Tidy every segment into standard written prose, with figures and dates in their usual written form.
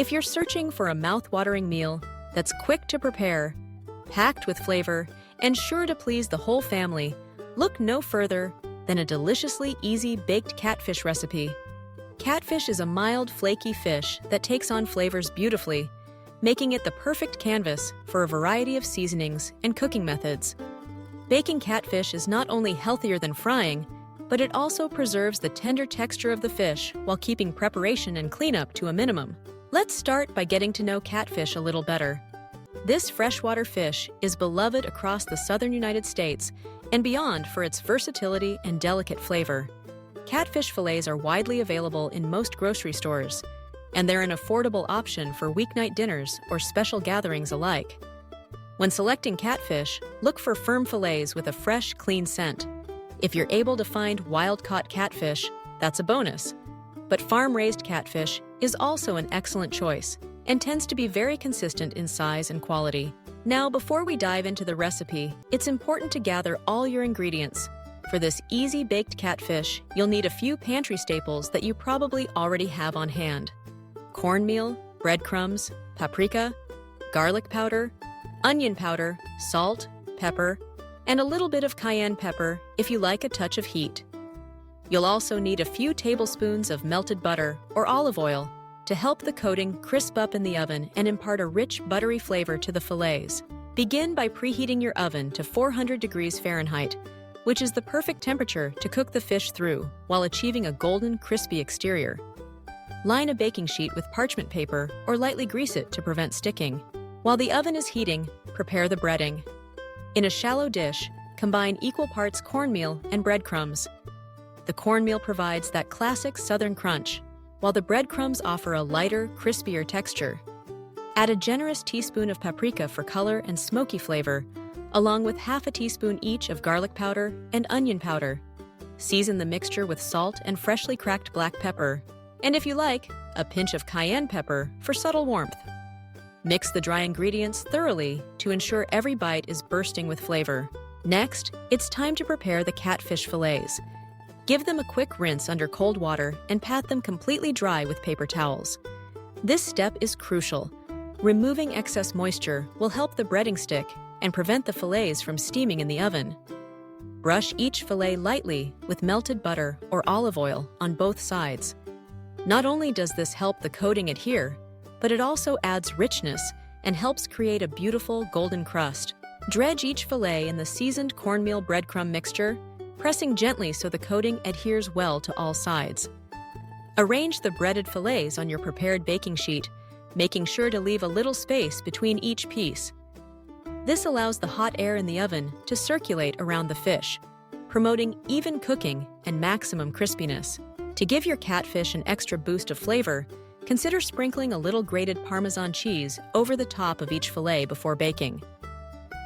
If you're searching for a mouth-watering meal that's quick to prepare, packed with flavor, and sure to please the whole family, look no further than a deliciously easy baked catfish recipe. Catfish is a mild, flaky fish that takes on flavors beautifully, making it the perfect canvas for a variety of seasonings and cooking methods. Baking catfish is not only healthier than frying, but it also preserves the tender texture of the fish while keeping preparation and cleanup to a minimum. Let's start by getting to know catfish a little better. This freshwater fish is beloved across the southern United States and beyond for its versatility and delicate flavor. Catfish fillets are widely available in most grocery stores, and they're an affordable option for weeknight dinners or special gatherings alike. When selecting catfish, look for firm fillets with a fresh, clean scent. If you're able to find wild-caught catfish, that's a bonus. But farm-raised catfish is also an excellent choice and tends to be very consistent in size and quality. Now, before we dive into the recipe, it's important to gather all your ingredients. For this easy baked catfish, you'll need a few pantry staples that you probably already have on hand: cornmeal, breadcrumbs, paprika, garlic powder, onion powder, salt, pepper, and a little bit of cayenne pepper if you like a touch of heat. You'll also need a few tablespoons of melted butter or olive oil to help the coating crisp up in the oven and impart a rich, buttery flavor to the fillets. Begin by preheating your oven to 400 degrees Fahrenheit, which is the perfect temperature to cook the fish through while achieving a golden, crispy exterior. Line a baking sheet with parchment paper or lightly grease it to prevent sticking. While the oven is heating, prepare the breading. In a shallow dish, combine equal parts cornmeal and breadcrumbs. The cornmeal provides that classic southern crunch, while the breadcrumbs offer a lighter, crispier texture. Add a generous teaspoon of paprika for color and smoky flavor, along with half a teaspoon each of garlic powder and onion powder. Season the mixture with salt and freshly cracked black pepper, and if you like, a pinch of cayenne pepper for subtle warmth. Mix the dry ingredients thoroughly to ensure every bite is bursting with flavor. Next, it's time to prepare the catfish fillets. Give them a quick rinse under cold water and pat them completely dry with paper towels. This step is crucial. Removing excess moisture will help the breading stick and prevent the fillets from steaming in the oven. Brush each fillet lightly with melted butter or olive oil on both sides. Not only does this help the coating adhere, but it also adds richness and helps create a beautiful golden crust. Dredge each fillet in the seasoned cornmeal breadcrumb mixture, pressing gently so the coating adheres well to all sides. Arrange the breaded fillets on your prepared baking sheet, making sure to leave a little space between each piece. This allows the hot air in the oven to circulate around the fish, promoting even cooking and maximum crispiness. To give your catfish an extra boost of flavor, consider sprinkling a little grated Parmesan cheese over the top of each fillet before baking.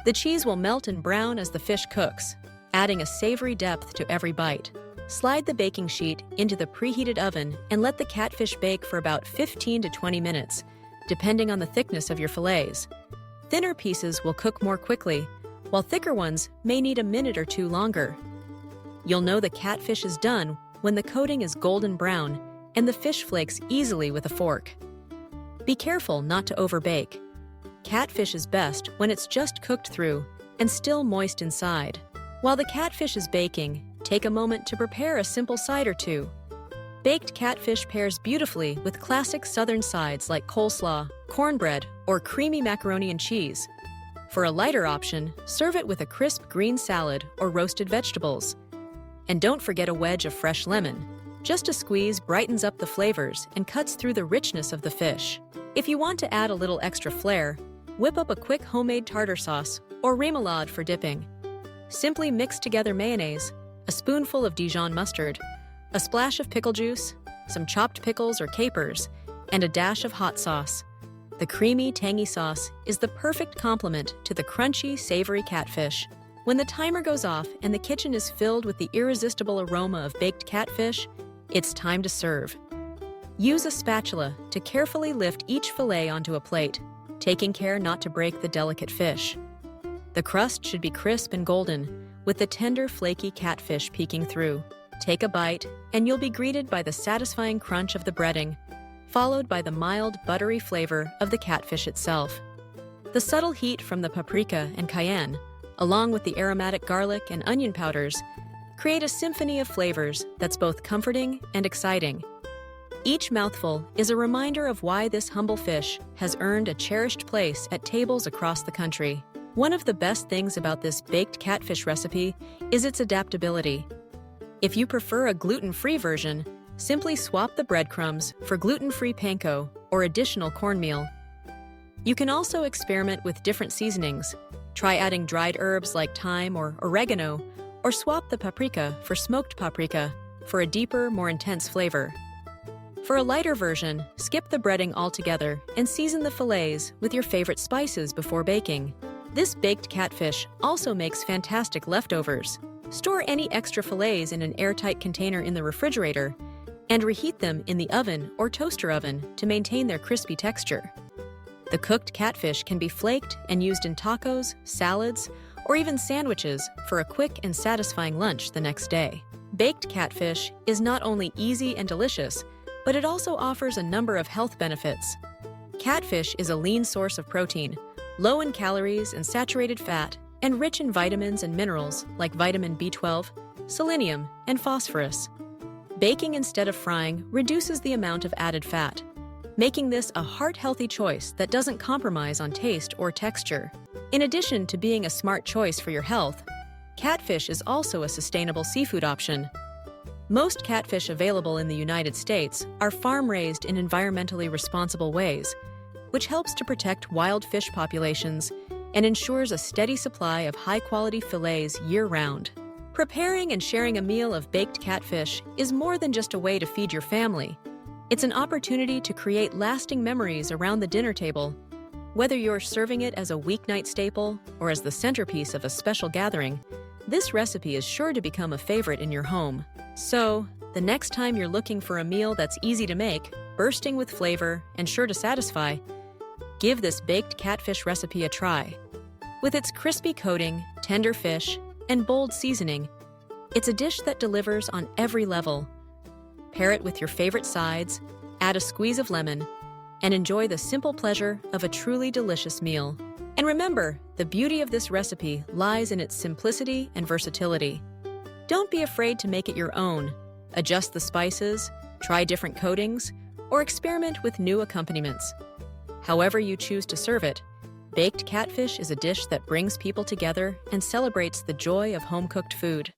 The cheese will melt and brown as the fish cooks, adding a savory depth to every bite. Slide the baking sheet into the preheated oven and let the catfish bake for about 15 to 20 minutes, depending on the thickness of your fillets. Thinner pieces will cook more quickly, while thicker ones may need a minute or two longer. You'll know the catfish is done when the coating is golden brown and the fish flakes easily with a fork. Be careful not to overbake. Catfish is best when it's just cooked through and still moist inside. While the catfish is baking, take a moment to prepare a simple side or two. Baked catfish pairs beautifully with classic southern sides like coleslaw, cornbread, or creamy macaroni and cheese. For a lighter option, serve it with a crisp green salad or roasted vegetables. And don't forget a wedge of fresh lemon. Just a squeeze brightens up the flavors and cuts through the richness of the fish. If you want to add a little extra flair, whip up a quick homemade tartar sauce or remoulade for dipping. Simply mix together mayonnaise, a spoonful of Dijon mustard, a splash of pickle juice, some chopped pickles or capers, and a dash of hot sauce. The creamy, tangy sauce is the perfect complement to the crunchy, savory catfish. When the timer goes off and the kitchen is filled with the irresistible aroma of baked catfish, it's time to serve. Use a spatula to carefully lift each fillet onto a plate, taking care not to break the delicate fish. The crust should be crisp and golden, with the tender, flaky catfish peeking through. Take a bite, and you'll be greeted by the satisfying crunch of the breading. followed by the mild, buttery flavor of the catfish itself. The subtle heat from the paprika and cayenne, along with the aromatic garlic and onion powders, create a symphony of flavors that's both comforting and exciting. Each mouthful is a reminder of why this humble fish has earned a cherished place at tables across the country. One of the best things about this baked catfish recipe is its adaptability. If you prefer a gluten-free version, simply swap the breadcrumbs for gluten-free panko or additional cornmeal. You can also experiment with different seasonings. Try adding dried herbs like thyme or oregano, or swap the paprika for smoked paprika for a deeper, more intense flavor. For a lighter version, skip the breading altogether and season the fillets with your favorite spices before baking. This baked catfish also makes fantastic leftovers. Store any extra fillets in an airtight container in the refrigerator and reheat them in the oven or toaster oven to maintain their crispy texture. The cooked catfish can be flaked and used in tacos, salads, or even sandwiches for a quick and satisfying lunch the next day. Baked catfish is not only easy and delicious, but it also offers a number of health benefits. Catfish is a lean source of protein, low in calories and saturated fat, and rich in vitamins and minerals like vitamin B12, selenium, and phosphorus. Baking instead of frying reduces the amount of added fat, making this a heart-healthy choice that doesn't compromise on taste or texture. In addition to being a smart choice for your health, catfish is also a sustainable seafood option. Most catfish available in the United States are farm-raised in environmentally responsible ways, which helps to protect wild fish populations and ensures a steady supply of high-quality fillets year-round. Preparing and sharing a meal of baked catfish is more than just a way to feed your family. It's an opportunity to create lasting memories around the dinner table. Whether you're serving it as a weeknight staple or as the centerpiece of a special gathering, this recipe is sure to become a favorite in your home. So, the next time you're looking for a meal that's easy to make, bursting with flavor, and sure to satisfy, give this baked catfish recipe a try. With its crispy coating, tender fish, and bold seasoning, it's a dish that delivers on every level. Pair it with your favorite sides, add a squeeze of lemon, and enjoy the simple pleasure of a truly delicious meal. And remember, the beauty of this recipe lies in its simplicity and versatility. Don't be afraid to make it your own. Adjust the spices, try different coatings, or experiment with new accompaniments. However you choose to serve it, baked catfish is a dish that brings people together and celebrates the joy of home-cooked food.